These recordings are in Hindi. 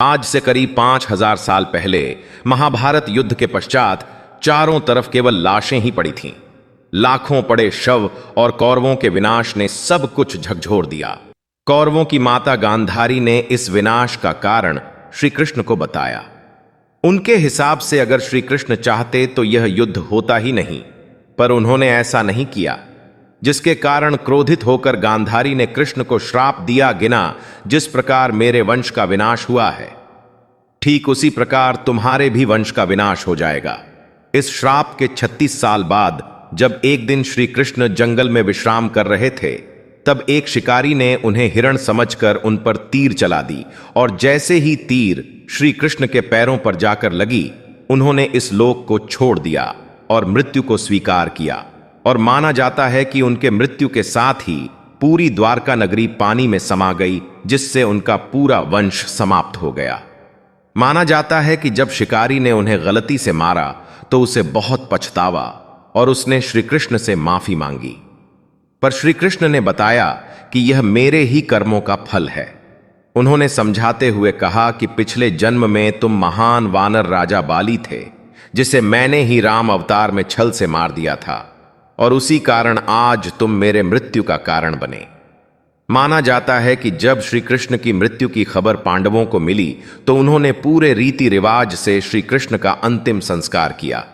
आज से करीब 5000 साल पहले महाभारत युद्ध के पश्चात चारों तरफ केवल लाशें ही पड़ी थीं। लाखों पड़े शव और कौरवों के विनाश ने सब कुछ झकझोर दिया। कौरवों की माता गांधारी ने इस विनाश का कारण श्री कृष्ण को बताया। उनके हिसाब से अगर श्री कृष्ण चाहते तो यह युद्ध होता ही नहीं, पर उन्होंने ऐसा नहीं किया, जिसके कारण क्रोधित होकर गांधारी ने कृष्ण को श्राप दिया गिना, जिस प्रकार मेरे वंश का विनाश हुआ है, ठीक उसी प्रकार तुम्हारे भी वंश का विनाश हो जाएगा। इस श्राप के 36 साल बाद जब एक दिन श्री कृष्ण जंगल में विश्राम कर रहे थे, तब एक शिकारी ने उन्हें हिरण समझकर उन पर तीर चला दी, और जैसे ही तीर श्री कृष्ण के पैरों पर जाकर लगी, उन्होंने इस लोक को छोड़ दिया और मृत्यु को स्वीकार किया। और माना जाता है कि उनके मृत्यु के साथ ही पूरी द्वारका नगरी पानी में समा गई, जिससे उनका पूरा वंश समाप्त हो गया। माना जाता है कि जब शिकारी ने उन्हें गलती से मारा तो उसे बहुत पछतावा और उसने श्री कृष्ण से माफी मांगी, पर श्री कृष्ण ने बताया कि यह मेरे ही कर्मों का फल है। उन्होंने समझाते हुए कहा कि पिछले जन्म में तुम महान वानर राजा बाली थे, जिसे मैंने ही राम अवतार में छल से मार दिया था, और उसी कारण आज तुम मेरे मृत्यु का कारण बने। माना जाता है कि जब श्री कृष्ण की मृत्यु की खबर पांडवों को मिली तो उन्होंने पूरे रीति रिवाज से श्री कृष्ण का अंतिम संस्कार किया,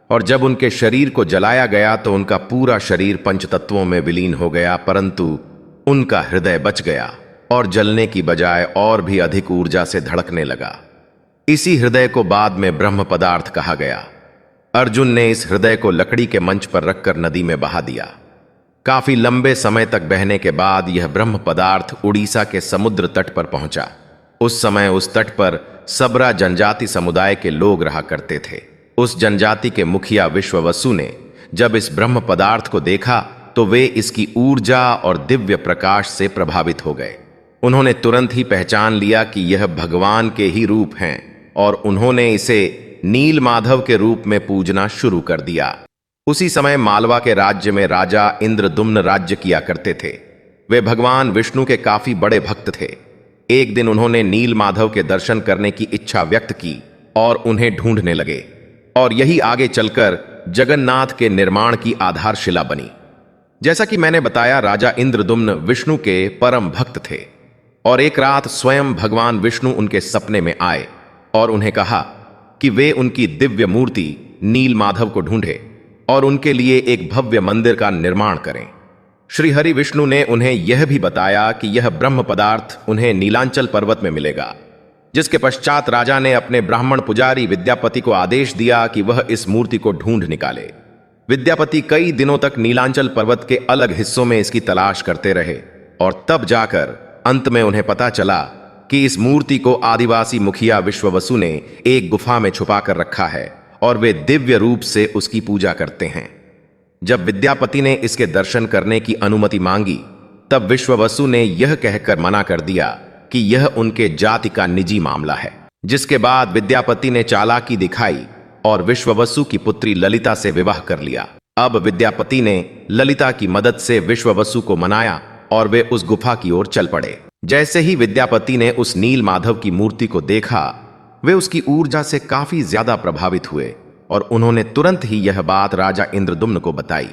और जब उनके शरीर को जलाया गया तो उनका पूरा शरीर पंचतत्वों में विलीन हो गया, परंतु उनका हृदय बच गया और जलने की बजाय और भी अधिक ऊर्जा से धड़कने लगा। इसी हृदय को बाद में ब्रह्म पदार्थ कहा गया। अर्जुन ने इस हृदय को लकड़ी के मंच पर रखकर नदी में बहा दिया। काफी लंबे समय तक बहने के बाद यह ब्रह्म पदार्थ उड़ीसा के समुद्र तट पर पहुंचा। उस समय उस तट पर सबरा जनजाति समुदाय के लोग रहा करते थे। उस जनजाति के मुखिया विश्ववसु ने जब इस ब्रह्म पदार्थ को देखा तो वे इसकी ऊर्जा और दिव्य प्रकाश से प्रभावित हो गए। उन्होंने तुरंत ही पहचान लिया कि यह भगवान के ही रूप हैं, और उन्होंने इसे नील माधव के रूप में पूजना शुरू कर दिया। उसी समय मालवा के राज्य में राजा इंद्रदुम्न राज्य किया करते थे। वे भगवान विष्णु के काफी बड़े भक्त थे। एक दिन उन्होंने नील माधव के दर्शन करने की इच्छा व्यक्त की और उन्हें ढूंढने लगे, और यही आगे चलकर जगन्नाथ के निर्माण की आधारशिला बनी। जैसा कि मैंने बताया, राजा इंद्रदुम्न विष्णु के परम भक्त थे, और एक रात स्वयं भगवान विष्णु उनके सपने में आए और उन्हें कहा कि वे उनकी दिव्य मूर्ति नील माधव को ढूंढे और उनके लिए एक भव्य मंदिर का निर्माण करें। श्री हरि विष्णु ने उन्हें यह भी बताया कि यह ब्रह्म पदार्थ उन्हें नीलांचल पर्वत में मिलेगा, जिसके पश्चात राजा ने अपने ब्राह्मण पुजारी विद्यापति को आदेश दिया कि वह इस मूर्ति को ढूंढ निकाले। विद्यापति कई दिनों तक नीलांचल पर्वत के अलग हिस्सों में इसकी तलाश करते रहे, और तब जाकर अंत में उन्हें पता चला कि इस मूर्ति को आदिवासी मुखिया विश्ववसु ने एक गुफा में छुपा कर रखा है, और वे दिव्य रूप से उसकी पूजा करते हैं। जब विद्यापति ने इसके दर्शन करने की अनुमति मांगी, तब विश्ववसु ने यह कहकर मना कर दिया कि यह उनके जाति का निजी मामला है। जिसके बाद विद्यापति ने चालाकी दिखाई और विश्ववसु की पुत्री ललिता से विवाह कर लिया। अब विद्यापति ने ललिता की मदद से विश्ववसु को मनाया और वे उस गुफा की ओर चल पड़े। जैसे ही विद्यापति ने उस नील माधव की मूर्ति को देखा, वे उसकी ऊर्जा से काफी ज्यादा प्रभावित हुए, और उन्होंने तुरंत ही यह बात राजा इंद्रदुम्न को बताई।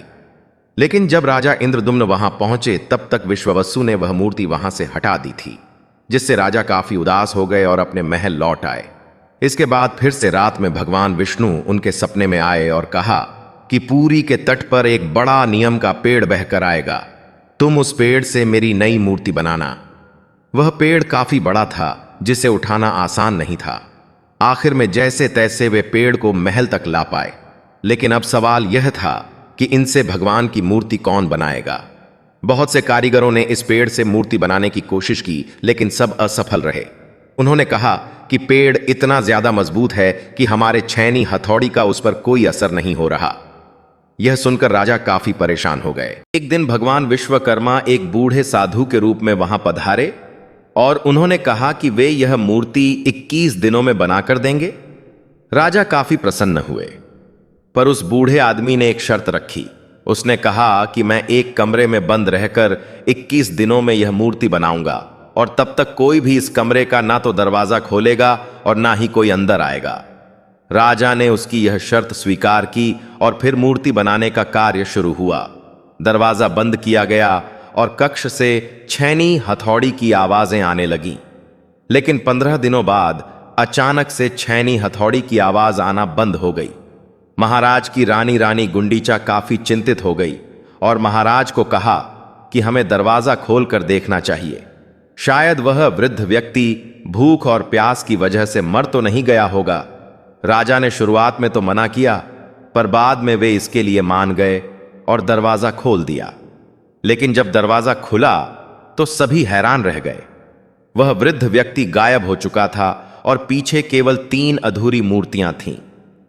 लेकिन जब राजा इंद्रदुम्न वहां पहुंचे, तब तक विश्ववसु ने वह मूर्ति वहां से हटा दी थी, जिससे राजा काफी उदास हो गए और अपने महल लौट आए। इसके बाद फिर से रात में भगवान विष्णु उनके सपने में आए और कहा कि पुरी के तट पर एक बड़ा नियम का पेड़ बहकर आएगा, तुम उस पेड़ से मेरी नई मूर्ति बनाना। वह पेड़ काफी बड़ा था, जिसे उठाना आसान नहीं था। आखिर में जैसे तैसे वे पेड़ को महल तक ला पाए, लेकिन अब सवाल यह था कि इनसे भगवान की मूर्ति कौन बनाएगा। बहुत से कारीगरों ने इस पेड़ से मूर्ति बनाने की कोशिश की, लेकिन सब असफल रहे। उन्होंने कहा कि पेड़ इतना ज्यादा मजबूत है कि हमारे छैनी हथौड़ी का उस पर कोई असर नहीं हो रहा। यह सुनकर राजा काफी परेशान हो गए। एक दिन भगवान विश्वकर्मा एक बूढ़े साधु के रूप में वहां पधारे, और उन्होंने कहा कि वे यह मूर्ति 21 दिनों में बनाकर देंगे। राजा काफी प्रसन्न हुए, पर उस बूढ़े आदमी ने एक शर्त रखी। उसने कहा कि मैं एक कमरे में बंद रहकर 21 दिनों में यह मूर्ति बनाऊंगा, और तब तक कोई भी इस कमरे का ना तो दरवाजा खोलेगा और ना ही कोई अंदर आएगा। राजा ने उसकी यह शर्त स्वीकार की और फिर मूर्ति बनाने का कार्य शुरू हुआ। दरवाजा बंद किया गया और कक्ष से छैनी हथौड़ी की आवाजें आने लगीं। लेकिन 15 दिनों बाद अचानक से छैनी हथौड़ी की आवाज आना बंद हो गई। महाराज की रानी गुंडीचा काफी चिंतित हो गई और महाराज को कहा कि हमें दरवाजा खोलकर देखना चाहिए। शायद वह वृद्ध व्यक्ति भूख और प्यास की वजह से मर तो नहीं गया होगा। राजा ने शुरुआत में तो मना किया, पर बाद में वे इसके लिए मान गए और दरवाजा खोल दिया। लेकिन जब दरवाजा खुला तो सभी हैरान रह गए। वह वृद्ध व्यक्ति गायब हो चुका था और पीछे केवल 3 अधूरी मूर्तियां थीं।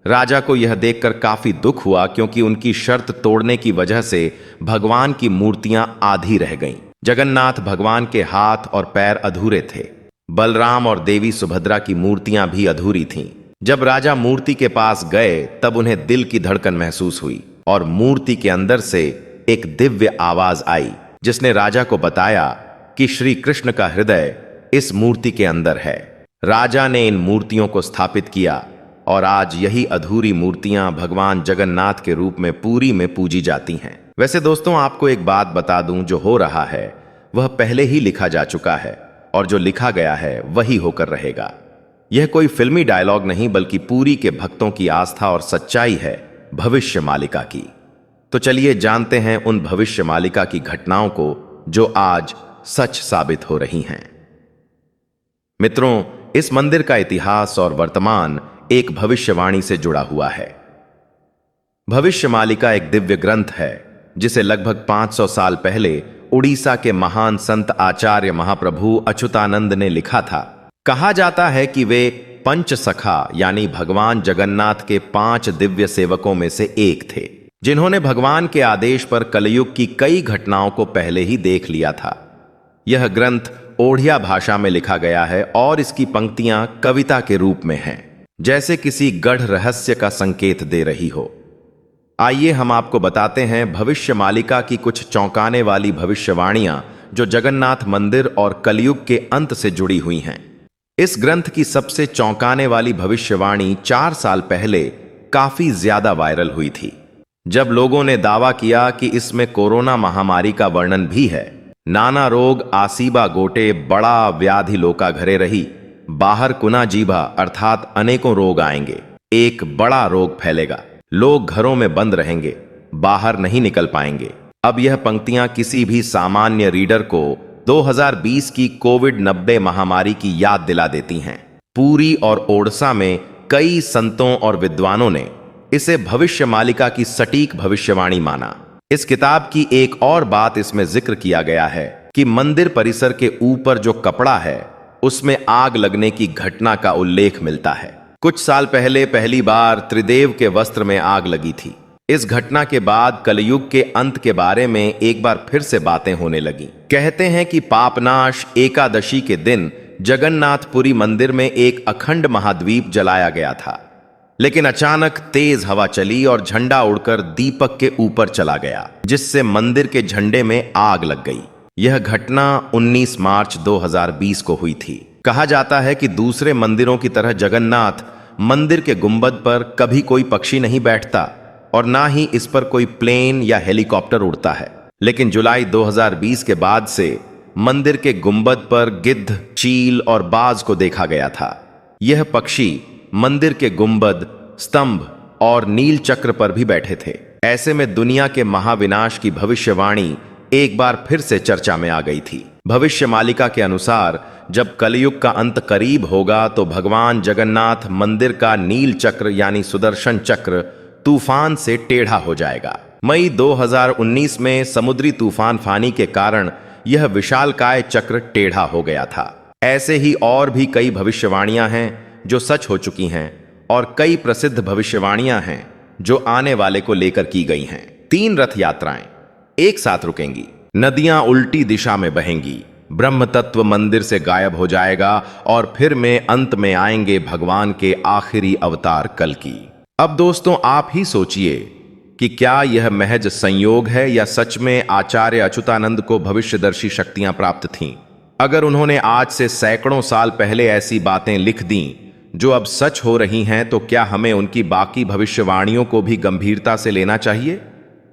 राजा को यह देखकर काफी दुख हुआ, क्योंकि उनकी शर्त तोड़ने की वजह से भगवान की मूर्तियां आधी रह गईं। जगन्नाथ भगवान के हाथ और पैर अधूरे थे। बलराम और देवी सुभद्रा की मूर्तियां भी अधूरी थीं। जब राजा मूर्ति के पास गए तब उन्हें दिल की धड़कन महसूस हुई और मूर्ति के अंदर से एक दिव्य आवाज आई, जिसने राजा को बताया कि श्री कृष्ण का हृदय इस मूर्ति के अंदर है। राजा ने इन मूर्तियों को स्थापित किया और आज यही अधूरी मूर्तियां भगवान जगन्नाथ के रूप में पूरी में पूजी जाती हैं। वैसे दोस्तों, आपको एक बात बता दूं, जो हो रहा है वह पहले ही लिखा जा चुका है और जो लिखा गया है वही होकर रहेगा। यह कोई फिल्मी डायलॉग नहीं, बल्कि पूरी के भक्तों की आस्था और सच्चाई है भविष्य मालिका की। तो चलिए जानते हैं उन भविष्य मालिका की घटनाओं को जो आज सच साबित हो रही हैं। मित्रों, इस मंदिर का इतिहास और वर्तमान एक भविष्यवाणी से जुड़ा हुआ है। भविष्य मालिका एक दिव्य ग्रंथ है जिसे लगभग 500 साल पहले उड़ीसा के महान संत आचार्य महाप्रभु अच्युतानंद ने लिखा था। कहा जाता है कि वे पंच सखा यानी भगवान जगन्नाथ के 5 दिव्य सेवकों में से एक थे, जिन्होंने भगवान के आदेश पर कलयुग की कई घटनाओं को पहले ही देख लिया था। यह ग्रंथ ओडिया भाषा में लिखा गया है और इसकी पंक्तियां कविता के रूप में हैं, जैसे किसी गढ़ रहस्य का संकेत दे रही हो। आइए हम आपको बताते हैं भविष्य मालिका की कुछ चौंकाने वाली भविष्यवाणियां जो जगन्नाथ मंदिर और कलयुग के अंत से जुड़ी हुई हैं। इस ग्रंथ की सबसे चौंकाने वाली भविष्यवाणी 4 साल पहले काफी ज्यादा वायरल हुई थी, जब लोगों ने दावा किया कि इसमें कोरोना महामारी का वर्णन भी है। नाना रोग आसीबा गोटे बड़ा व्याधि लोका घरे रही, बाहर कुना जीभा अर्थात अनेकों रोग आएंगे। एक बड़ा रोग फैलेगा, लोग घरों में बंद रहेंगे, बाहर नहीं निकल पाएंगे। अब यह पंक्तियां किसी भी सामान्य रीडर को 2020 की कोविड-19 महामारी की याद दिला देती हैं। पुरी और ओडिशा में कई संतों और विद्वानों ने इसे भविष्य मालिका की सटीक भविष्यवाणी माना। इस किताब की एक और बात इसमें जिक्र किया गया है कि मंदिर परिसर के ऊपर जो कपड़ा है उसमें आग लगने की घटना का उल्लेख मिलता है। कुछ साल पहले पहली बार त्रिदेव के वस्त्र में आग लगी थी। इस घटना के बाद कलयुग के अंत के बारे में एक बार फिर से बातें होने लगी। कहते हैं कि पापनाश एकादशी के दिन जगन्नाथपुरी मंदिर में एक अखंड महाद्वीप जलाया गया था, लेकिन अचानक तेज हवा चली और झंडा उड़कर दीपक के ऊपर चला गया, जिससे मंदिर के झंडे में आग लग गई। यह घटना 19 मार्च 2020 को हुई थी। कहा जाता है कि दूसरे मंदिरों की तरह जगन्नाथ मंदिर के गुंबद पर कभी कोई पक्षी नहीं बैठता और ना ही इस पर कोई प्लेन या हेलीकॉप्टर उड़ता है। लेकिन जुलाई 2020 के बाद से मंदिर के गुंबद पर गिद्ध, चील और बाज को देखा गया था। यह पक्षी मंदिर के गुंबद, स्तंभ और नील चक्र पर भी बैठे थे। ऐसे में दुनिया के महाविनाश की भविष्यवाणी एक बार फिर से चर्चा में आ गई थी। भविष्य मालिका के अनुसार जब कलयुग का अंत करीब होगा तो भगवान जगन्नाथ मंदिर का नील चक्र यानी सुदर्शन चक्र तूफान से टेढ़ा हो जाएगा। मई 2019 में समुद्री तूफान फानी के कारण यह विशालकाय चक्र टेढ़ा हो गया था। ऐसे ही और भी कई भविष्यवाणियां हैं जो सच हो चुकी हैं और कई प्रसिद्ध भविष्यवाणियां हैं जो आने वाले को लेकर की गई हैं। 3 रथ यात्राएं एक साथ रुकेंगी, नदियां उल्टी दिशा में बहेंगी, ब्रह्म तत्व मंदिर से गायब हो जाएगा और फिर में अंत में आएंगे भगवान के आखिरी अवतार कल्कि। अब दोस्तों आप ही सोचिए कि क्या यह महज संयोग है या सच में आचार्य अच्युतानंद को भविष्यदर्शी शक्तियां प्राप्त थीं। अगर उन्होंने आज से सैकड़ों साल पहले ऐसी बातें लिख दी जो अब सच हो रही हैं, तो क्या हमें उनकी बाकी भविष्यवाणियों को भी गंभीरता से लेना चाहिए?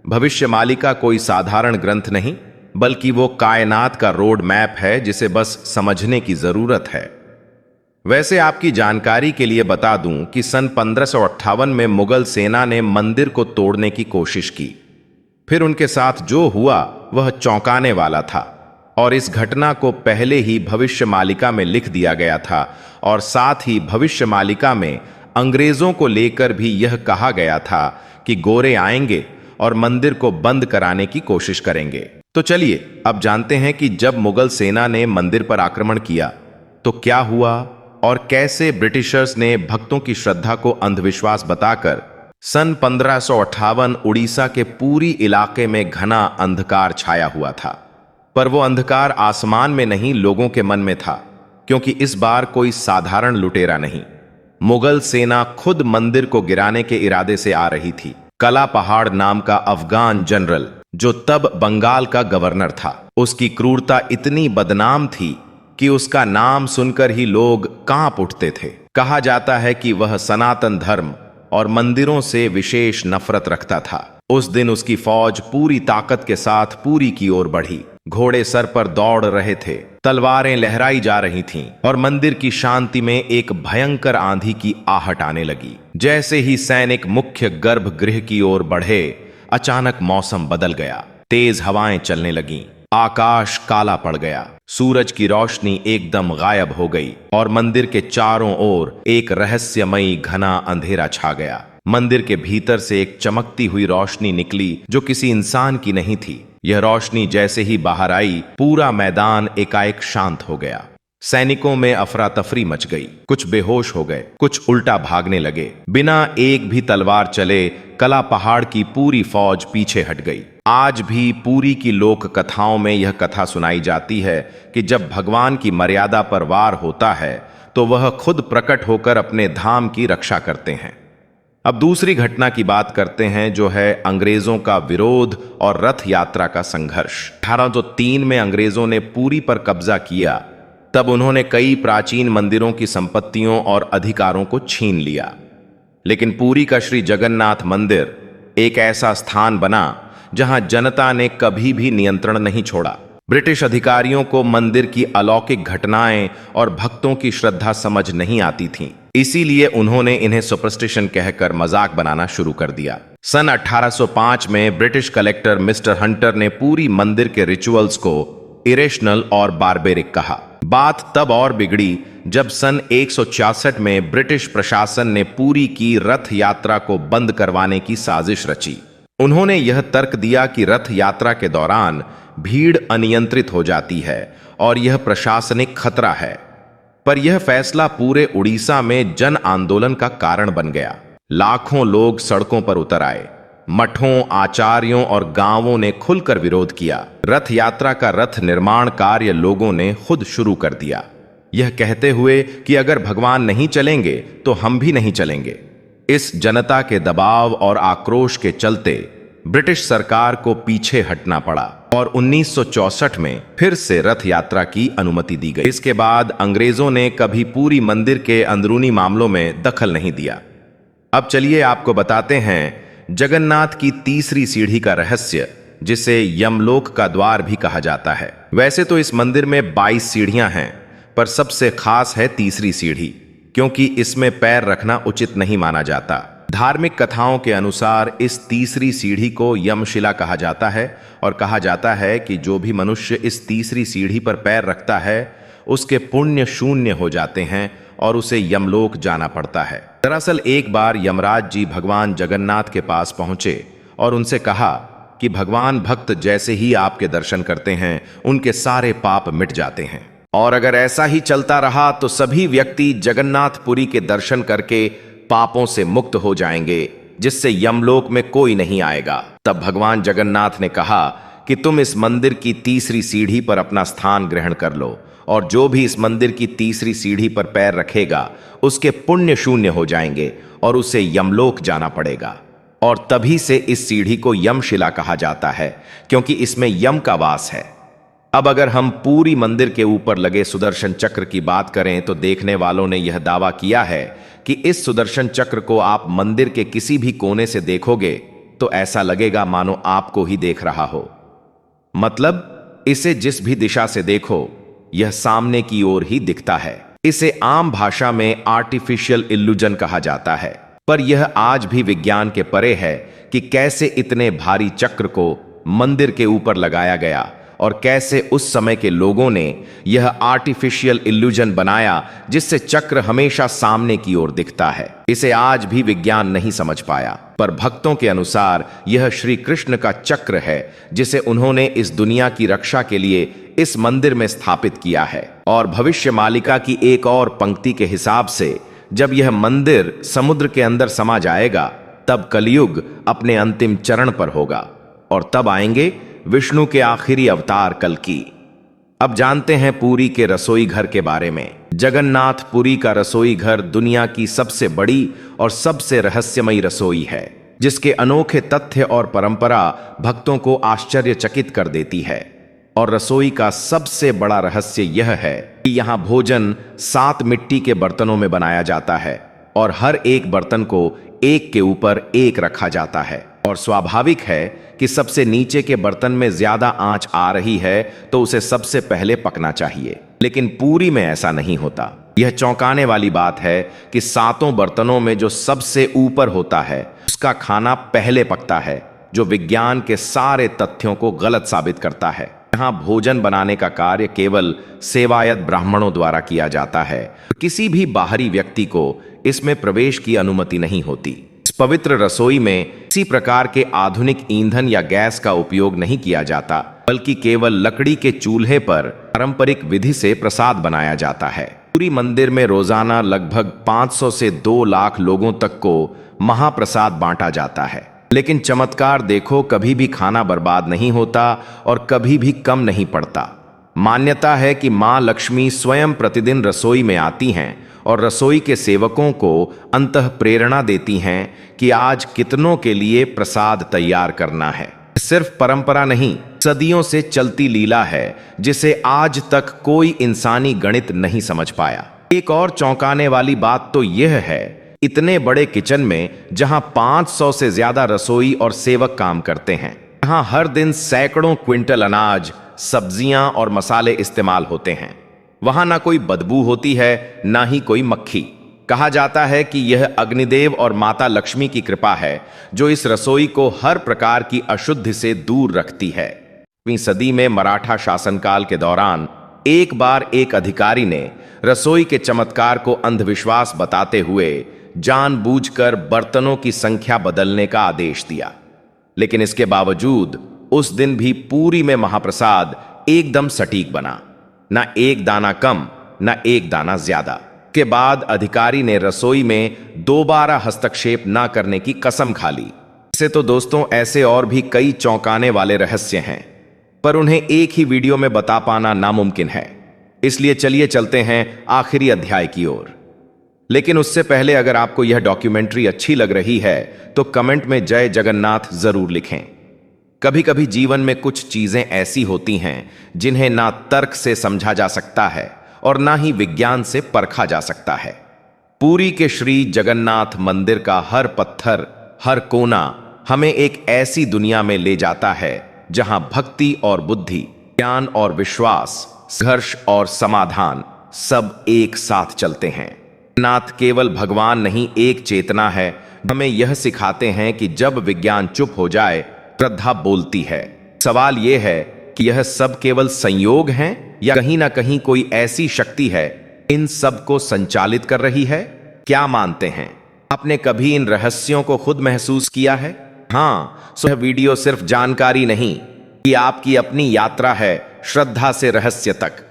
भविष्यमालिका कोई साधारण ग्रंथ नहीं, बल्कि वो कायनात का रोड मैप है जिसे बस समझने की जरूरत है। वैसे आपकी जानकारी के लिए बता दूं कि सन 1558 में मुगल सेना ने मंदिर को तोड़ने की कोशिश की। फिर उनके साथ जो हुआ वह चौंकाने वाला था, और इस घटना को पहले ही भविष्यमालिका में लिख दिया गया था, और साथ ही भविष्यमालिका में अंग्रेजों को लेकर भी यह कहा गया था कि गोरे आएंगे और मंदिर को बंद कराने की कोशिश करेंगे। तो चलिए अब जानते हैं कि जब मुगल सेना ने मंदिर पर आक्रमण किया तो क्या हुआ और कैसे ब्रिटिशर्स ने भक्तों की श्रद्धा को अंधविश्वास बताकर सन 1558 उड़ीसा के पूरी इलाके में घना अंधकार छाया हुआ था। पर वो अंधकार आसमान में नहीं, लोगों के मन में था, क्योंकि इस बार कोई साधारण लुटेरा नहीं, मुगल सेना खुद मंदिर को गिराने के इरादे से आ रही थी। कला पहाड़ नाम का अफगान जनरल, जो तब बंगाल का गवर्नर था, उसकी क्रूरता इतनी बदनाम थी कि उसका नाम सुनकर ही लोग कांप उठते थे। कहा जाता है कि वह सनातन धर्म और मंदिरों से विशेष नफरत रखता था। उस दिन उसकी फौज पूरी ताकत के साथ पुरी की ओर बढ़ी। घोड़े सर पर दौड़ रहे थे, तलवारें लहराई जा रही थीं, और मंदिर की शांति में एक भयंकर आंधी की आहट आने लगी। जैसे ही सैनिक मुख्य गर्भगृह की ओर बढ़े, अचानक मौसम बदल गया। तेज हवाएं चलने लगीं, आकाश काला पड़ गया, सूरज की रोशनी एकदम गायब हो गई, और मंदिर के चारों ओर एक रहस्यमयी घना अंधेरा छा गया। मंदिर के भीतर से एक चमकती हुई रोशनी निकली जो किसी इंसान की नहीं थी। यह रोशनी जैसे ही बाहर आई, पूरा मैदान एकाएक शांत हो गया। सैनिकों में अफरा तफरी मच गई, कुछ बेहोश हो गए, कुछ उल्टा भागने लगे। बिना एक भी तलवार चले कला पहाड़ की पूरी फौज पीछे हट गई। आज भी पुरी की लोक कथाओं में यह कथा सुनाई जाती है कि जब भगवान की मर्यादा पर वार होता है तो वह खुद प्रकट होकर अपने धाम की रक्षा करते हैं। अब दूसरी घटना की बात करते हैं, जो है अंग्रेजों का विरोध और रथ यात्रा का संघर्ष। 1803 में अंग्रेजों ने पुरी पर कब्जा किया। तब उन्होंने कई प्राचीन मंदिरों की संपत्तियों और अधिकारों को छीन लिया, लेकिन पुरी का श्री जगन्नाथ मंदिर एक ऐसा स्थान बना जहां जनता ने कभी भी नियंत्रण नहीं छोड़ा। ब्रिटिश अधिकारियों को मंदिर की अलौकिक घटनाएं और भक्तों की श्रद्धा समझ नहीं आती थीं, इसीलिए उन्होंने इन्हें सुपरस्टिशन कहकर मजाक बनाना शुरू कर दिया। सन 1805 में ब्रिटिश कलेक्टर मिस्टर हंटर ने पूरी मंदिर के रिचुअल्स को इरेशनल और बारबेरिक कहा। बात तब और बिगड़ी जब सन 166 में ब्रिटिश प्रशासन ने पुरी की रथ यात्रा को बंद करवाने की साजिश रची। उन्होंने यह तर्क दिया कि रथ यात्रा के दौरान भीड़ अनियंत्रित हो जाती है और यह प्रशासनिक खतरा है। पर यह फैसला पूरे उड़ीसा में जन आंदोलन का कारण बन गया। लाखों लोग सड़कों पर उतर आए। मठों, आचार्यों और गांवों ने खुलकर विरोध किया। रथ यात्रा का रथ निर्माण कार्य लोगों ने खुद शुरू कर दिया, यह कहते हुए कि अगर भगवान नहीं चलेंगे तो हम भी नहीं चलेंगे। इस जनता के दबाव और आक्रोश के चलते ब्रिटिश सरकार को पीछे हटना पड़ा और 1964 में फिर से रथ यात्रा की अनुमति दी गई। इसके बाद अंग्रेजों ने कभी पूरी मंदिर के अंदरूनी मामलों में दखल नहीं दिया। अब चलिए आपको बताते हैं जगन्नाथ की तीसरी सीढ़ी का रहस्य, जिसे यमलोक का द्वार भी कहा जाता है। वैसे तो इस मंदिर में 22 सीढ़ियां हैं, पर सबसे खास है तीसरी सीढ़ी, क्योंकि इसमें पैर रखना उचित नहीं माना जाता। धार्मिक कथाओं के अनुसार इस तीसरी सीढ़ी को यमशिला कहा जाता है, और कहा जाता है कि जो भी मनुष्य इस तीसरी सीढ़ी पर पैर रखता है उसके पुण्य शून्य हो जाते हैं और उसे यमलोक जाना पड़ता है। दरअसल एक बार यमराज जी भगवान जगन्नाथ के पास पहुंचे और उनसे कहा कि भगवान, भक्त जैसे ही आपके दर्शन करते हैं उनके सारे पाप मिट जाते हैं, और अगर ऐसा ही चलता रहा तो सभी व्यक्ति जगन्नाथपुरी के दर्शन करके पापों से मुक्त हो जाएंगे, जिससे यमलोक में कोई नहीं आएगा। तब भगवान जगन्नाथ ने कहा कि तुम इस मंदिर की तीसरी सीढ़ी पर अपना स्थान ग्रहण कर लो, और जो भी इस मंदिर की तीसरी सीढ़ी पर पैर रखेगा उसके पुण्य शून्य हो जाएंगे और उसे यमलोक जाना पड़ेगा। और तभी से इस सीढ़ी को यमशिला कहा जाता है, क्योंकि इसमें यम का वास है। अब अगर हम पूरी मंदिर के ऊपर लगे सुदर्शन चक्र की बात करें तो देखने वालों ने यह दावा किया है कि इस सुदर्शन चक्र को आप मंदिर के किसी भी कोने से देखोगे तो ऐसा लगेगा मानो आपको ही देख रहा हो। मतलब इसे जिस भी दिशा से देखो यह सामने की ओर ही दिखता है। इसे आम भाषा में आर्टिफिशियल इल्यूजन कहा जाता है, पर यह आज भी विज्ञान के परे है कि कैसे इतने भारी चक्र को मंदिर के ऊपर लगाया गया और कैसे उस समय के लोगों ने यह आर्टिफिशियल इल्यूजन बनाया जिससे चक्र हमेशा सामने की ओर दिखता है। इसे आज भी विज्ञान नहीं समझ पाया, पर भक्तों के अनुसार यह श्री कृष्ण का चक्र है जिसे उन्होंने इस दुनिया की रक्षा के लिए इस मंदिर में स्थापित किया है। और भविष्य मालिका की एक और पंक्ति के हिसाब से जब यह मंदिर समुद्र के अंदर समा जाएगा तब कलयुग अपने अंतिम चरण पर होगा और तब आएंगे विष्णु के आखिरी अवतार कल्कि। अब जानते हैं पुरी के रसोई घर के बारे में। जगन्नाथ पुरी का रसोई घर दुनिया की सबसे बड़ी और सबसे रहस्यमयी रसोई है, जिसके अनोखे तथ्य और परंपरा भक्तों को आश्चर्यचकित कर देती है। और रसोई का सबसे बड़ा रहस्य यह है कि यहाँ भोजन 7 मिट्टी के बर्तनों में बनाया जाता है और हर एक बर्तन को एक के ऊपर एक रखा जाता है। और स्वाभाविक है कि सबसे नीचे के बर्तन में ज्यादा आंच आ रही है तो उसे सबसे पहले पकना चाहिए, लेकिन पूरी में ऐसा नहीं होता। यह चौंकाने वाली बात है कि 7 बर्तनों में जो सबसे ऊपर होता है उसका खाना पहले पकता है, जो विज्ञान के सारे तथ्यों को गलत साबित करता है। यहाँ भोजन बनाने का कार्य केवल सेवायत ब्राह्मणों द्वारा किया जाता है। किसी भी बाहरी व्यक्ति को इसमें प्रवेश की अनुमति नहीं होती। इस पवित्र रसोई में किसी प्रकार के आधुनिक ईंधन या गैस का उपयोग नहीं किया जाता, बल्कि केवल लकड़ी के चूल्हे पर पारंपरिक विधि से प्रसाद बनाया जाता है। पूरी मंदिर में रोजाना लगभग 500 से 2 लाख लोगों तक को महाप्रसाद बांटा जाता है। लेकिन चमत्कार देखो, कभी भी खाना बर्बाद नहीं होता और कभी भी कम नहीं पड़ता। मान्यता है कि मां लक्ष्मी स्वयं प्रतिदिन रसोई में आती हैं और रसोई के सेवकों को अंतः प्रेरणा देती हैं कि आज कितनों के लिए प्रसाद तैयार करना है। सिर्फ परंपरा नहीं, सदियों से चलती लीला है जिसे आज तक कोई इंसानी गणित नहीं समझ पाया। एक और चौंकाने वाली बात तो यह है, इतने बड़े किचन में जहां 500 से ज्यादा रसोई और सेवक काम करते हैं, जहां हर दिन सैकड़ों क्विंटल अनाज, सब्जियां और मसाले इस्तेमाल होते हैं, वहां ना कोई बदबू होती है ना ही कोई मक्खी। कहा जाता है कि यह अग्निदेव और माता लक्ष्मी की कृपा है जो इस रसोई को हर प्रकार की अशुद्धि से दूर रखती है। 20वीं सदी में मराठा शासनकाल के दौरान एक बार एक अधिकारी ने रसोई के चमत्कार को अंधविश्वास बताते हुए जानबूझकर बर्तनों की संख्या बदलने का आदेश दिया। लेकिन इसके बावजूद उस दिन भी पूरी में महाप्रसाद एकदम सटीक बना, ना एक दाना कम ना एक दाना ज्यादा। के बाद अधिकारी ने रसोई में दोबारा हस्तक्षेप ना करने की कसम खा ली। इसे तो दोस्तों ऐसे और भी कई चौंकाने वाले रहस्य हैं, पर उन्हें एक ही वीडियो में बता पाना नामुमकिन है। इसलिए चलिए चलते हैं आखिरी अध्याय की ओर। लेकिन उससे पहले अगर आपको यह डॉक्यूमेंट्री अच्छी लग रही है तो कमेंट में जय जगन्नाथ जरूर लिखें। कभी कभी जीवन में कुछ चीजें ऐसी होती हैं जिन्हें ना तर्क से समझा जा सकता है और ना ही विज्ञान से परखा जा सकता है। पुरी के श्री जगन्नाथ मंदिर का हर पत्थर, हर कोना हमें एक ऐसी दुनिया में ले जाता है जहां भक्ति और बुद्धि, ज्ञान और विश्वास, संघर्ष और समाधान सब एक साथ चलते हैं। नाथ केवल भगवान नहीं, एक चेतना है। हमें यह सिखाते हैं कि जब विज्ञान चुप हो जाए श्रद्धा बोलती है। सवाल यह है कि यह सब केवल संयोग हैं या कहीं ना कहीं कोई ऐसी शक्ति है इन सब को संचालित कर रही है? क्या मानते हैं? आपने कभी इन रहस्यों को खुद महसूस किया है? हाँ, सो यह वीडियो सिर्फ जानकारी नहीं, ये आपकी अपनी यात्रा है श्रद्धा से रहस्य तक।